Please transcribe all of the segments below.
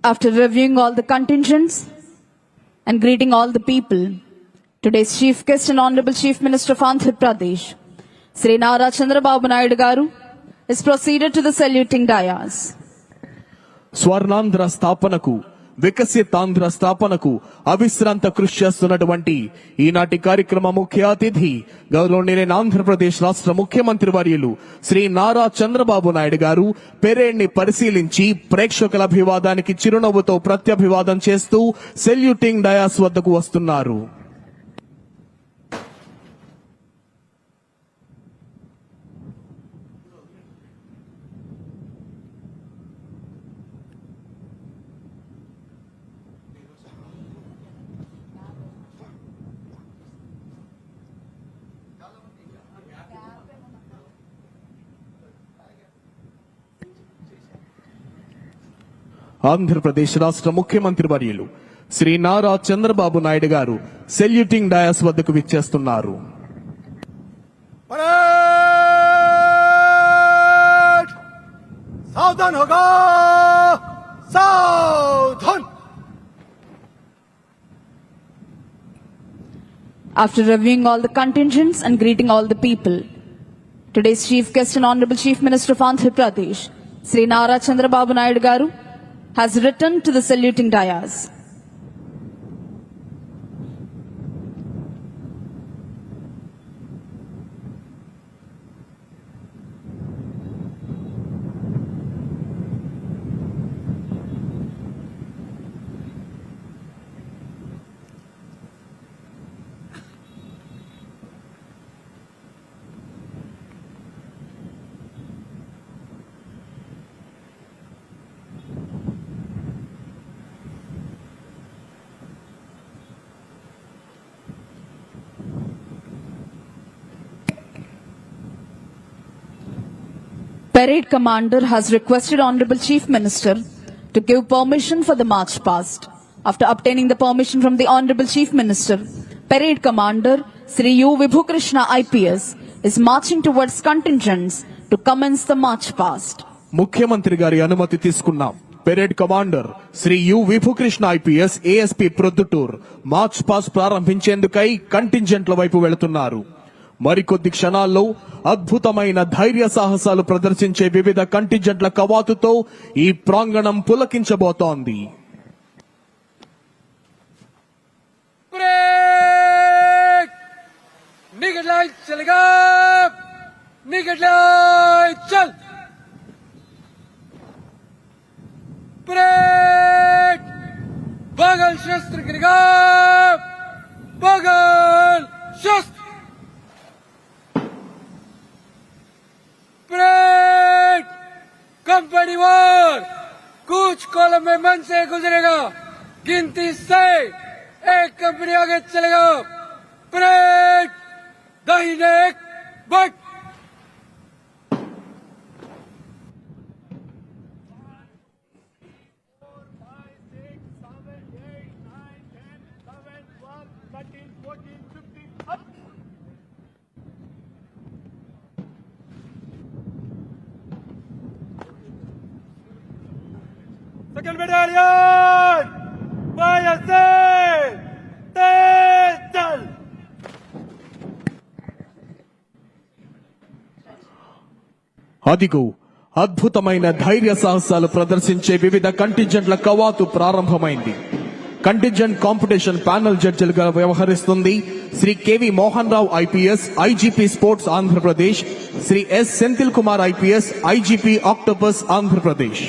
After reviewing all the contingents and greeting all the people, today's chief guest and Honorable Chief Minister of Andhra Pradesh, Sri Nara Chandrababu Naidu Garu, is proceeded to the saluting dais. Swarnandhra స్థాపనకు వికసితాంధ్ర స్థాపనకు అవిశ్రాంత కృషి చేస్తున్నటువంటి ఈనాటి కార్యక్రమ ముఖ్య అతిథి గౌరవనీయులైన ఆంధ్రప్రదేశ్ రాష్ట్ర ముఖ్యమంత్రి వర్యులు శ్రీ నారా చంద్రబాబు నాయుడు గారు పెరేడ్ ని పరిశీలించి ప్రేక్షకుల అభివాదానికి చిరునవ్వుతో ప్రత్యభివాదం చేస్తూ సెల్యూటింగ్ డయాస్ వద్దకు వస్తున్నారు. ఆంధ్రప్రదేశ్ రాష్ట్ర ముఖ్యమంత్రి వర్యులు శ్రీ నారా చంద్రబాబు నాయుడు గారు సెల్యూటింగ్ డయాస్ వద్దకు విచ్చేస్తున్నారు. సావధాన్ హోగా సావధాన్. After reviewing all the contingents and greeting all the people, today's chief guest and Honorable Chief Minister of Andhra Pradesh, Sri Nara Chandrababu Naidu Garu, has returned to the saluting dais. Parade Commander has requested Honorable Chief Minister to give permission for the march past. After obtaining the permission from the Honorable Chief Minister, Parade Commander Sri U. Vibhukrishna IPS is marching towards contingents to commence the march past. ముఖ్యమంత్రి గారి అనుమతి తీసుకున్నాం. Parade commander Shri U Vibhukrishna IPS ASP Proddatur march past ప్రారంభించేందుకై కంటింజెంట్ల వైపు వెళుతున్నారు. మరికొద్ది క్షణాల్లో అద్భుతమైన ధైర్య సాహసాలు ప్రదర్శించే వివిధ కంటింజెంట్ల కవాతుతో ఈ ప్రాంగణం పులకించబోతోంది. बगल शस्त्र गिरेगा, बगल शस्त्र. परेड कंपनी वार कुछ कॉलम में मन से गुजरेगा. गिनती से एक कंपनी आगे चलेगा. परेड दाहिने एक but. Second battalion, fire sale, Tetal. అదిగో అద్భుతమైన ధైర్య సాహసాలు ప్రదర్శించే వివిధ కంటింజెంట్ల కవాతు ప్రారంభమైంది. కంటింజెంట్ కాంపిటీషన్ ప్యానెల్ జడ్జిలుగా వ్యవహరిస్తుంది Shri KV Mohan Rao IPS IGP sports Andhra Pradesh, Shri yes Senthil Kumar IPS IGP octopus Andhra Pradesh.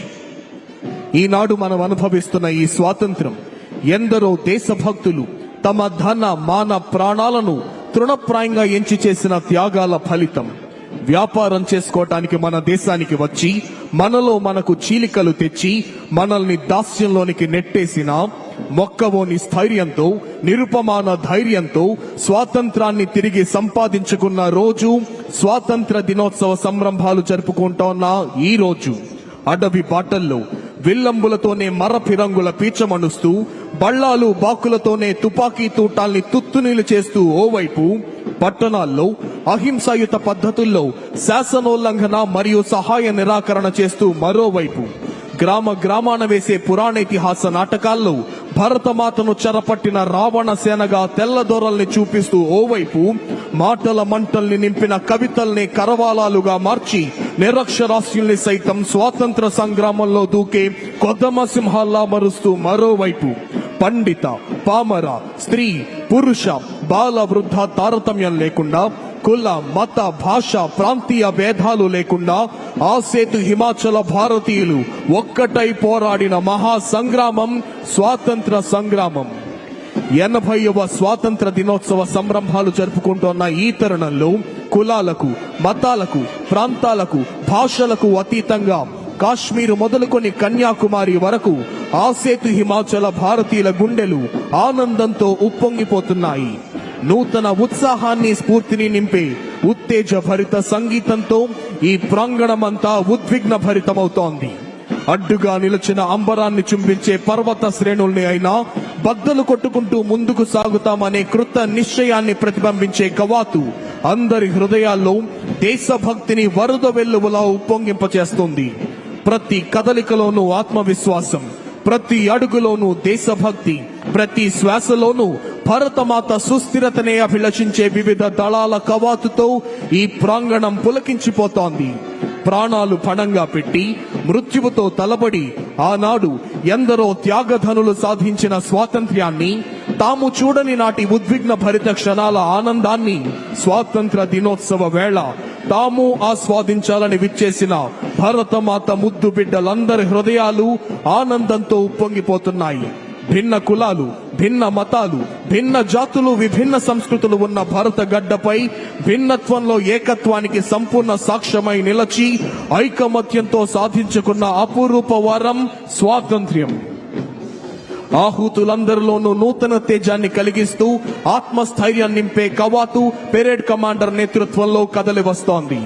ఈనాడు మనం అనుభవిస్తున్న ఈ స్వాతంత్ర్యం ఎందరో దేశభక్తులు తమ ధన మాన ప్రాణాలను తృణప్రాయంగా ఎంచి చేసిన త్యాగాల ఫలితం. వ్యాపారం చేసుకోవటానికి మన దేశానికి వచ్చి మనలో మనకు చీలికలు తెచ్చి మనల్ని దాస్యంలోనికి నెట్టేసిన మొక్కవోని స్థైర్యంతో నిరుపమాన ధైర్యంతో స్వాతంత్రాన్ని తిరిగి సంపాదించుకున్న రోజు స్వాతంత్ర దినోత్సవ సంరంభాలు జరుపుకుంటోన్న ఈ రోజు అడవి బాటల్లో విల్లంబులతోనే మరపిరంగుల పీచమణుస్తూ బళ్ళాలు బాకులతోనే తుపాకీ తూటాల్ని తుత్తునీలు చేస్తూ ఓవైపు పట్టణాల్లో అహింసాయుత పద్ధతుల్లో శాసనోల్లంఘన మరియు సహాయ నిరాకరణ చేస్తూ మరోవైపు గ్రామ గ్రామాన వేసే పురాణేతిహాస నాటకాల్లో భరతమాతను చెరపట్టిన రావణ సేనగా తెల్లదొరల్ని చూపిస్తూ ఓవైపు మాటల మంటల్ని నింపిన కవితల్ని కరవాలాలుగా మార్చి నిరక్షరాస్యుల్ని సైతం స్వాతంత్ర సంగ్రామంలో దూకే కొద్దమ సింహాల్లా మరుస్తూ మరోవైపు పండిత పామర స్త్రీ పురుష బాల వృద్ధ తారతమ్యం లేకుండా కుల మత భాష ప్రాంతీయ భేదాలు లేకుండా ఆ సేతు హిమాచల భారతీయులు ఒక్కటై పోరాడిన మహా సంగ్రామం స్వాతంత్ర సంగ్రామం. 80వ స్వాతంత్ర దినోత్సవ సంరంభాలు జరుపుకుంటున్న ఈ తరుణంలో కులాలకు మతాలకు ప్రాంతాలకు భాషలకు అతీతంగా కాశ్మీరు మొదలుకొని కన్యాకుమారి వరకు ఆ సేతు హిమాచల భారతీయుల గుండెలు ఆనందంతో ఉప్పొంగిపోతున్నాయి. నూతన ఉత్సాహాన్ని స్ఫూర్తిని నింపే ఉత్తేజ భరిత సంగీతంతో ఈ ప్రాంగణమంతా ఉద్విగ్న భరితమవుతోంది. అడ్డుగా నిలిచిన అంబరాన్ని చుంబించే పర్వత శ్రేణుల్ని అయినా బద్దలు కొట్టుకుంటూ ముందుకు సాగుతామనే కృత నిశ్చయాన్ని ప్రతిబింబించే కవాతు అందరి హృదయాల్లో దేశభక్తిని వరద వెల్లువలా ఉప్పొంగింపచేస్తుంది. ప్రతి కదలికలోనూ ఆత్మవిశ్వాసం, ప్రతి అడుగులోనూ దేశభక్తి, ప్రతి శ్వాసలోనూ భరతమాత సుస్థిరతనే అభిలషించే వివిధ దళాల కవాతుతో ఈ ప్రాంగణం పులకించిపోతోంది. ప్రాణాలు పణంగా పెట్టి మృత్యువుతో తలబడి ఆనాడు ఎందరో త్యాగధనులు సాధించిన స్వాతంత్ర్యాన్ని, తాము చూడని నాటి ఉద్విగ్న భరిత క్షణాల ఆనందాన్ని స్వాతంత్ర దినోత్సవ వేళ తాము ఆస్వాదించాలని విచ్చేసిన భరతమాత ముద్దు బిడ్డలందరి హృదయాలు ఆనందంతో ఉప్పొంగిపోతున్నాయి. భిన్న కులాలు, భిన్న మతాలు, భిన్న జాతులు, విభిన్న సంస్కృతులు ఉన్న భారత గడ్డపై భిన్నత్వంలో ఏకత్వానికి సంపూర్ణ సాక్ష్యమై నిలచి ఐకమత్యంతో సాధించుకున్న అపురూప వరం స్వాతంత్ర్యం. ఆహుతులందరిలోనూ నూతన తేజాన్ని కలిగిస్తూ ఆత్మస్థైర్యాన్ని నింపే కవాతు పెరేడ్ కమాండర్ నేతృత్వంలో కదలి వస్తోంది.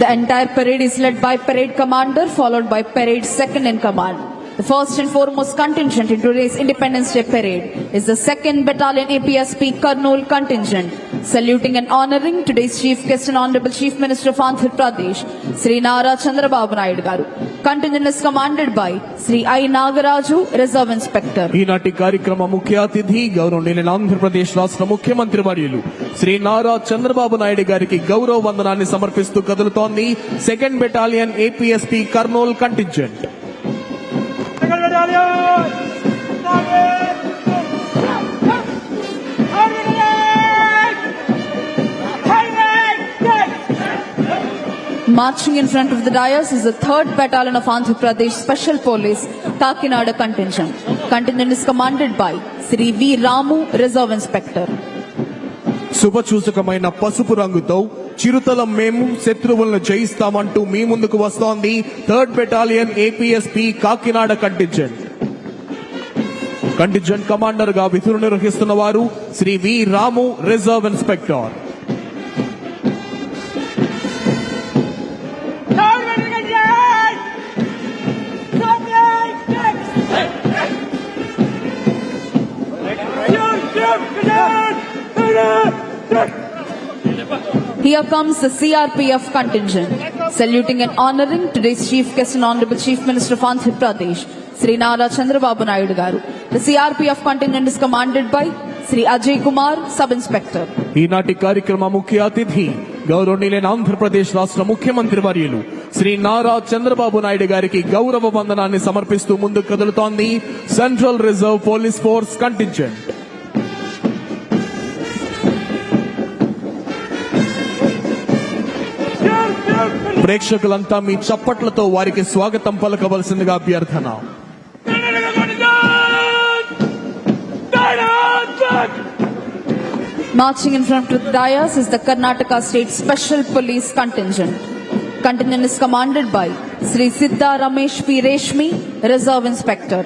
The entire parade is led by parade commander, followed by parade second in command. The first and foremost contingent in today's Independence Day parade is the 2nd Battalion APSP Kurnool contingent, saluting and honoring today's chief guest and honorable chief minister of Andhra Pradesh, Sri Nara Chandrababu Naidu garu. Contingent is commanded by Sri I Nagaraju, Reserve Inspector. ఈనాటి కార్యక్రమ ముఖ్య అతిథి గౌరవనీయులైన ఆంధ్రప్రదేశ్ రాష్ట్ర ముఖ్యమంత్రి వర్యులు శ్రీ నారా చంద్రబాబు నాయుడు గారికి గౌరవ వందనాన్ని సమర్పిస్తూ కదులుతోంది 2nd Battalion APSP Kurnool contingent. Marching in front of the dais is the 3rd Battalion of Andhra Pradesh Special Police Kakinada contingent. Contingent is commanded by Sri V. Ramu, Reserve Inspector. శుభసూచకమైన పసుపు రంగుతో చిరుతలం మేము శత్రువులను జయిస్తామంటూ మీ ముందుకు వస్తోంది 3rd Battalion APSP Kakinada contingent. Contingent commander గా విధులు నిర్వహిస్తున్న వారు Shri V Ramu, reserve inspector. Here comes the CRPF contingent, saluting and honoring today's chief guest and honorable chief minister of Andhra Pradesh, Sri Nara Chandrababu Naidu garu. The CRPF contingent is commanded by Sri Ajay Kumar, Sub Inspector. ఈనాటి కార్యక్రమ ముఖ్య అతిథి గౌరవనీయులైన ఆంధ్రప్రదేశ్ రాష్ట్ర ముఖ్యమంత్రి వర్యులు శ్రీ నారా చంద్రబాబు నాయుడు గారికి గౌరవ వందనాన్ని సమర్పిస్తూ ముందుకు కదులుతోంది central reserve police force contingent. ప్రేక్షకులంతా మీ చప్పట్లతో వారికి స్వాగతం పలకవలసిందిగా అభ్యర్థన. Marching in front of the dais is the Karnataka State Special Police contingent. Contingent is commanded by Sri Siddha Ramesh P. Reshmi, Reserve Inspector.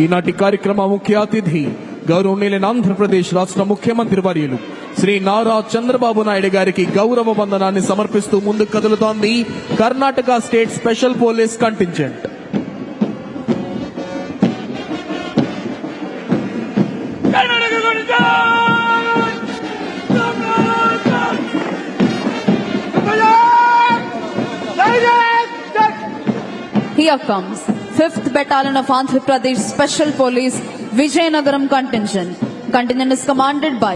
ఈనాటి కార్యక్రమ ముఖ్య అతిథి గౌరవనీయులైన ఆంధ్రప్రదేశ్ రాష్ట్ర ముఖ్యమంత్రి వర్యులు శ్రీ నారా చంద్రబాబు నాయుడు గారికి గౌరవ వందనాన్ని సమర్పిస్తూ ముందుకు కదులుతోంది Karnataka state special police contingent. Here comes 5th Battalion of Andhra Pradesh Special Police Vijayanagaram contingent. Contingent is commanded by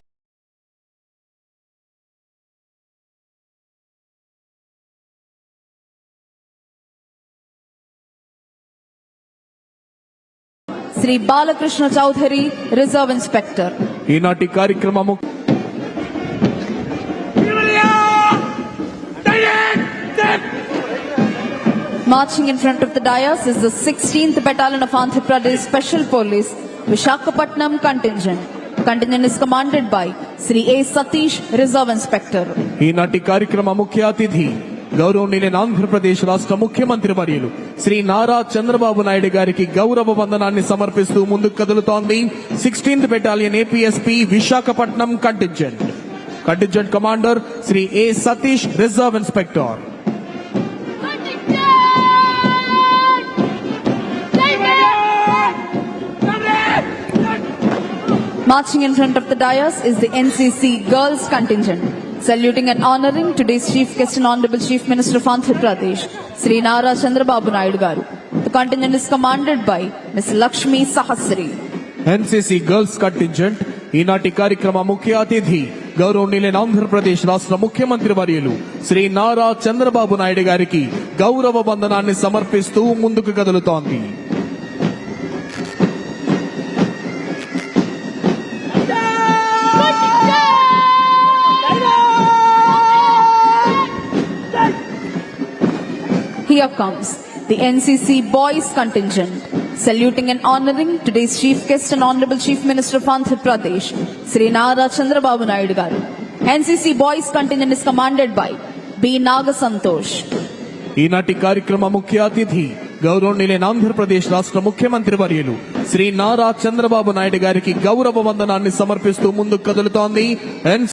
Sri Balakrishna Chowdhury, Reserve Inspector. ఈనాటి కార్యక్రమము Marching in front of the dais is the 16th Battalion of Andhra Pradesh Special Police Visakhapatnam contingent. Contingent is commanded by Sri A. Satish, Reserve Inspector. ఈనాటి కార్యక్రమ ముఖ్య అతిథి గౌరవనీయులైన ఆంధ్రప్రదేశ్ రాష్ట్ర ముఖ్యమంత్రి వర్యులు శ్రీ నారా చంద్రబాబు నాయుడు గారికి గౌరవ వందనాన్ని సమర్పిస్తూ ముందుకు కదులుతోంది 16th battalion APSP Visakhapatnam contingent. Contingent commander Shri A Satish, reserve inspector. Marching in front of the dais is the NCC Girls contingent. Saluting and honoring today's Chief Guest and Honorable Chief Minister of Andhra Pradesh, Sri Nara Chandrababu Naidu Garu. The contingent is commanded by Ms. Lakshmi Sahasri. NCC girls contingent ఈనాటి కార్యక్రమ ముఖ్య అతిథి గౌరవనీయులైన ఆంధ్రప్రదేశ్ రాష్ట్ర ముఖ్యమంత్రి వర్యులు శ్రీ నారా చంద్రబాబు నాయుడు గారికి గౌరవ వందనాన్ని సమర్పిస్తూ ముందుకు కదులుతోంది. Here comes the NCC Boys contingent. Saluting and honoring today's Chief Guest and Honorable Chief Minister of Andhra Pradesh, Sri Nara Chandrababu Naidu Garu. NCC Boys contingent is commanded by B. Nagasantosh. ఈనాటి కార్యక్రమ ముఖ్య అతిథి గౌరవనీయులైన ఆంధ్రప్రదేశ్ రాష్ట్ర ముఖ్యమంత్రి వర్యులు శ్రీ నారా చంద్రబాబు నాయుడు గారికి గౌరవ వందనాన్ని సమర్పిస్తూ ముందుకు కదులుతోంది